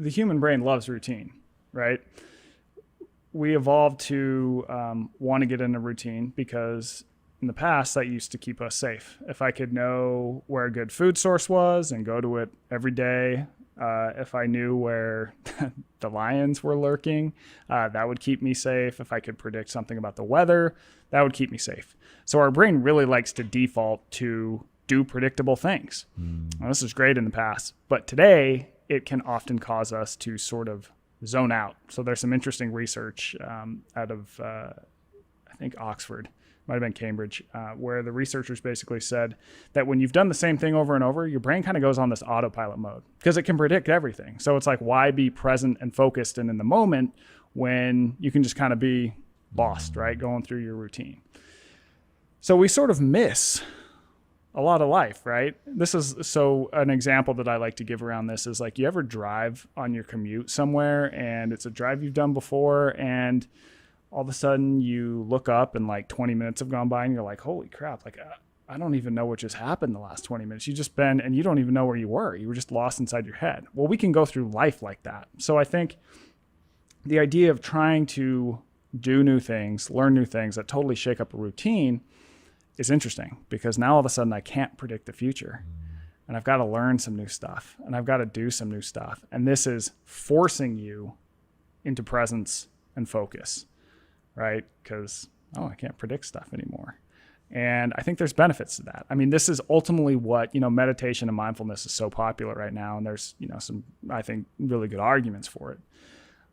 the human brain loves routine, right? We evolved to want to get in a routine because in the past that used to keep us safe. If I could know where a good food source was and go to it every day, if I knew where the lions were lurking, that would keep me safe. If I could predict something about the weather, that would keep me safe. So our brain really likes to default to do predictable things. Now, this is great in the past, but today it can often cause us to sort of zone out. So there's some interesting research out of, I think, Oxford, might have been Cambridge, where the researchers basically said that when you've done the same thing over and over, your brain kind of goes on this autopilot mode because it can predict everything. So it's like, why be present and focused and in the moment when you can just kind of be lost, right? Going through your routine. So we sort of miss a lot of life, right? This is so an example that I like to give around this is like, you ever drive on your commute somewhere and it's a drive you've done before and all of a sudden you look up and like 20 minutes have gone by and you're like, holy crap, like I don't even know what just happened the last 20 minutes. You just been, and you don't even know where you were. You were just lost inside your head. Well, we can go through life like that. So I think the idea of trying to do new things, learn new things that totally shake up a routine is interesting because now all of a sudden I can't predict the future and I've got to learn some new stuff and I've got to do some new stuff. And this is forcing you into presence and focus, right? Because, I can't predict stuff anymore. And I think there's benefits to that. I mean, this is ultimately what, meditation and mindfulness is so popular right now. And there's, some, I think, really good arguments for it.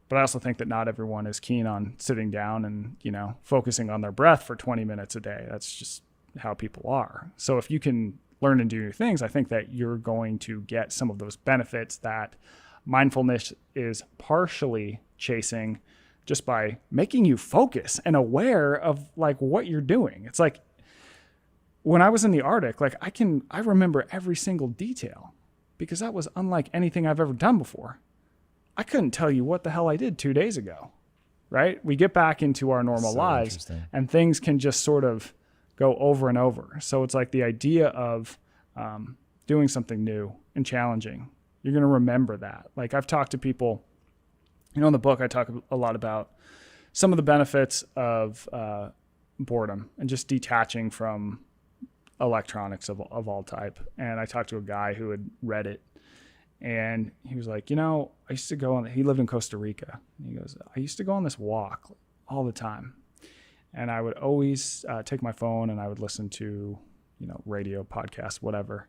But I also think that not everyone is keen on sitting down and, focusing on their breath for 20 minutes a day. That's just how people are. So if you can learn and do new things, I think that you're going to get some of those benefits that mindfulness is partially chasing just by making you focus and aware of like what you're doing. It's like when I was in the Arctic, like I remember every single detail because that was unlike anything I've ever done before. I couldn't tell you what the hell I did 2 days ago, right? We get back into our normal lives and things can just sort of go over and over. So it's like the idea of doing something new and challenging. You're going to remember that. Like I've talked to people, in the book, I talk a lot about some of the benefits of boredom and just detaching from electronics of all type. And I talked to a guy who had read it and he was like, I used to go on, he lived in Costa Rica. And he goes, I used to go on this walk all the time. And I would always take my phone and I would listen to, radio, podcast, whatever.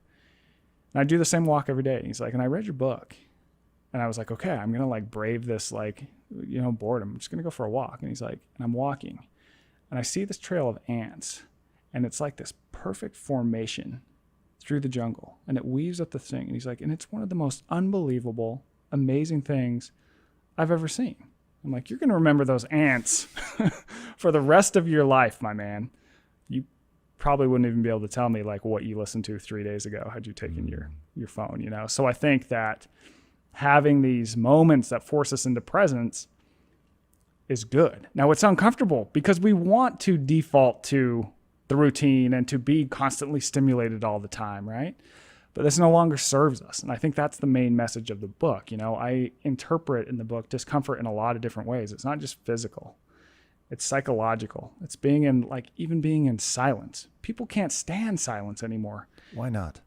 And I'd do the same walk every day. And he's like, and I read your book. And I was like, okay, I'm going to brave this, boredom. I'm just going to go for a walk. And he's like, and I'm walking. And I see this trail of ants. And it's like this perfect formation through the jungle. And it weaves up the thing. And he's like, and it's one of the most unbelievable, amazing things I've ever seen. I'm like, you're going to remember those ants for the rest of your life, my man. You probably wouldn't even be able to tell me what you listened to 3 days ago had you taken your phone, So I think that having these moments that force us into presence is good. Now it's uncomfortable because we want to default to the routine and to be constantly stimulated all the time, right? But this no longer serves us. And I think that's the main message of the book. I interpret in the book discomfort in a lot of different ways. It's not just physical. It's psychological. It's even being in silence. People can't stand silence anymore. Why not?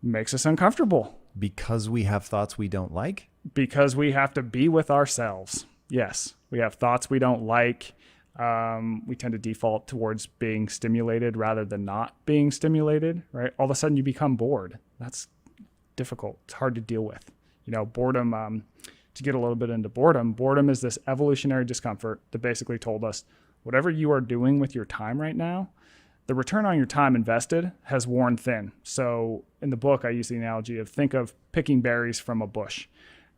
Makes us uncomfortable. Because we have thoughts we don't like? Because we have to be with ourselves. Yes. We have thoughts we don't like. We tend to default towards being stimulated rather than not being stimulated, right? All of a sudden you become bored. That's difficult. It's hard to deal with. Boredom, to get a little bit into boredom is this evolutionary discomfort that basically told us whatever you are doing with your time right now, the return on your time invested has worn thin. So in the book, I use the analogy of think of picking berries from a bush.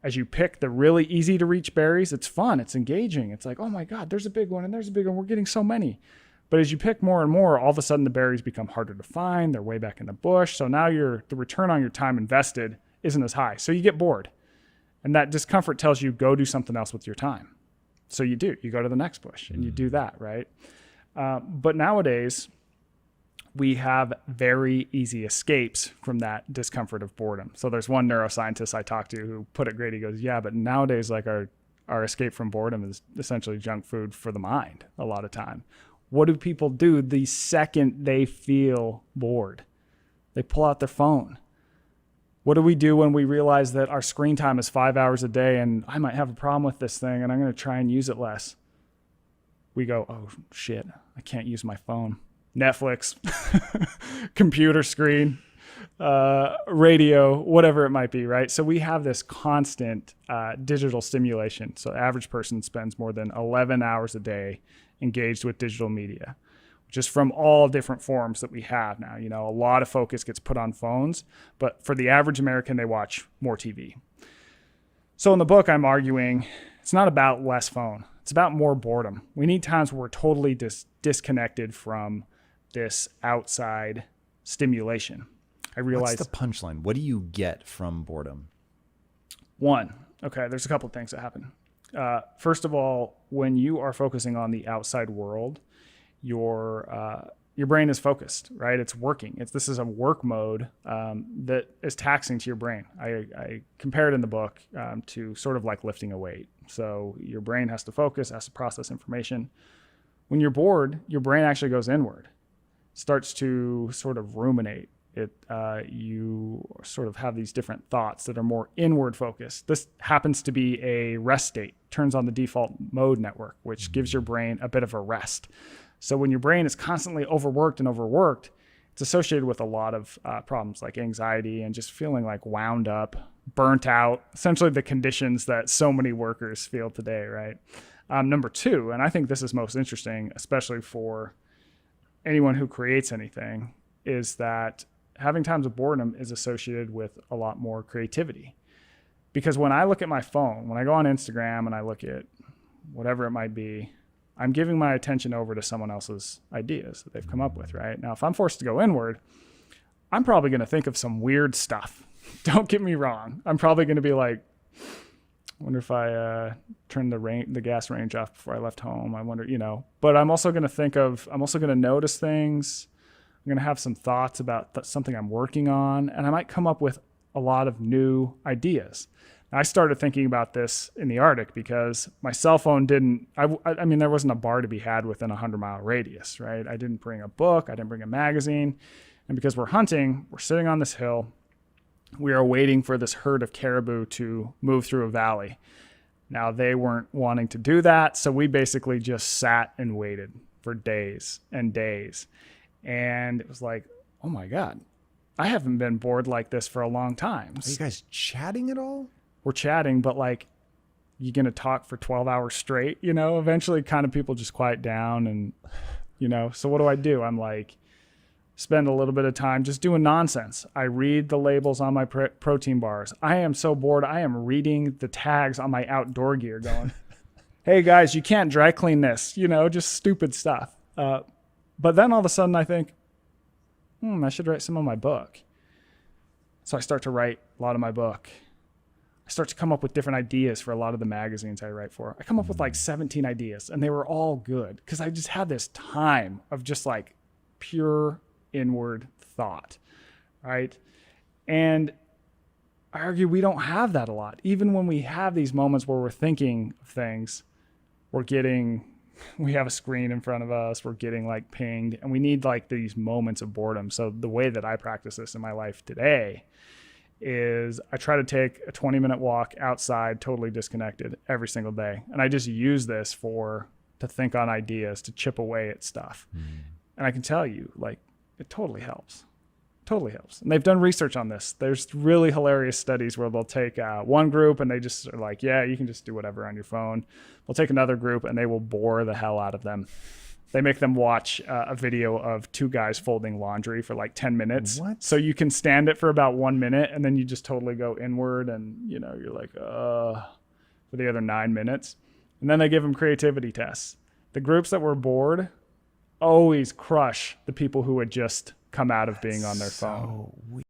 As you pick the really easy to reach berries, it's fun, it's engaging. It's like, oh my God, there's a big one and there's a big one. We're getting so many. But as you pick more and more, all of a sudden the berries become harder to find. They're way back in the bush. So now the return on your time invested isn't as high. So you get bored. And that discomfort tells you go do something else with your time. So you go to the next bush and you do that, right? But nowadays, we have very easy escapes from that discomfort of boredom. So there's one neuroscientist I talked to who put it great. He goes, yeah, but nowadays, like our escape from boredom is essentially junk food for the mind a lot of time. What do people do the second they feel bored? They pull out their phone. What do we do when we realize that our screen time is 5 hours a day and I might have a problem with this thing and I'm going to try and use it less? We go, oh shit, I can't use my phone. Netflix, computer screen, radio, whatever it might be, right? So we have this constant digital stimulation. So the average person spends more than 11 hours a day engaged with digital media, just from all different forms that we have now. You know, a lot of focus gets put on phones, but for the average American, they watch more TV. So in the book, I'm arguing it's not about less phone. It's about more boredom. We need times where we're totally disconnected from this outside stimulation. I realize. What's the punchline? What do you get from boredom? There's a couple of things that happen. First of all, when you are focusing on the outside world, your brain is focused, right? It's working. This is a work mode that is taxing to your brain. I compare it in the book to sort of like lifting a weight. So your brain has to focus, has to process information. When you're bored, your brain actually goes inward, starts to sort of ruminate. You sort of have these different thoughts that are more inward focused. This happens to be a rest state, turns on the default mode network, which gives your brain a bit of a rest. So when your brain is constantly overworked, it's associated with a lot of problems like anxiety and just feeling like wound up, burnt out, essentially the conditions that so many workers feel today, right? Number two, and I think this is most interesting, especially for anyone who creates anything, is that having times of boredom is associated with a lot more creativity. Because when I look at my phone, when I go on Instagram and I look at whatever it might be, I'm giving my attention over to someone else's ideas that they've come up with, right? Now, if I'm forced to go inward, I'm probably going to think of some weird stuff. Don't get me wrong. I'm probably going to be like, I wonder if I turned the gas range off before I left home. I wonder, but I'm also going to notice things. I'm going to have some thoughts about something I'm working on, and I might come up with a lot of new ideas. I started thinking about this in the Arctic because my cell phone I mean, there wasn't a bar to be had within a 100-mile radius, right? I didn't bring a book. I didn't bring a magazine. And because we're hunting, we're sitting on this hill. We are waiting for this herd of caribou to move through a valley. Now, they weren't wanting to do that, so we basically just sat and waited for days and days. And it was like, oh my God, I haven't been bored like this for a long time. Are you guys chatting at all? We're chatting, but like, you going to talk for 12 hours straight, eventually kind of people just quiet down and, so what do? I'm like, spend a little bit of time just doing nonsense. I read the labels on my protein bars. I am so bored. I am reading the tags on my outdoor gear going, hey guys, you can't dry clean this, just stupid stuff. But then all of a sudden I think, I should write some of my book. So I start to write a lot of my book. I start to come up with different ideas for a lot of the magazines I write for. I come up with like 17 ideas and they were all good because I just had this time of just like pure inward thought, right? And I argue we don't have that a lot. Even when we have these moments where we're thinking of things, we have a screen in front of us, we're getting like pinged, and we need like these moments of boredom. So the way that I practice this in my life today is I try to take a 20-minute walk outside, totally disconnected every single day. And I just use this to think on ideas, to chip away at stuff. And I can tell you, like, it totally helps. Totally helps. And they've done research on this. There's really hilarious studies where they'll take one group and they just are like, yeah, you can just do whatever on your phone. They'll take another group and they will bore the hell out of them. They make them watch a video of two guys folding laundry for like 10 minutes. What? So you can stand it for about 1 minute and then you just totally go inward and, you're like, for the other 9 minutes. And then they give them creativity tests. The groups that were bored always crush the people who had just come out of being on their phone. So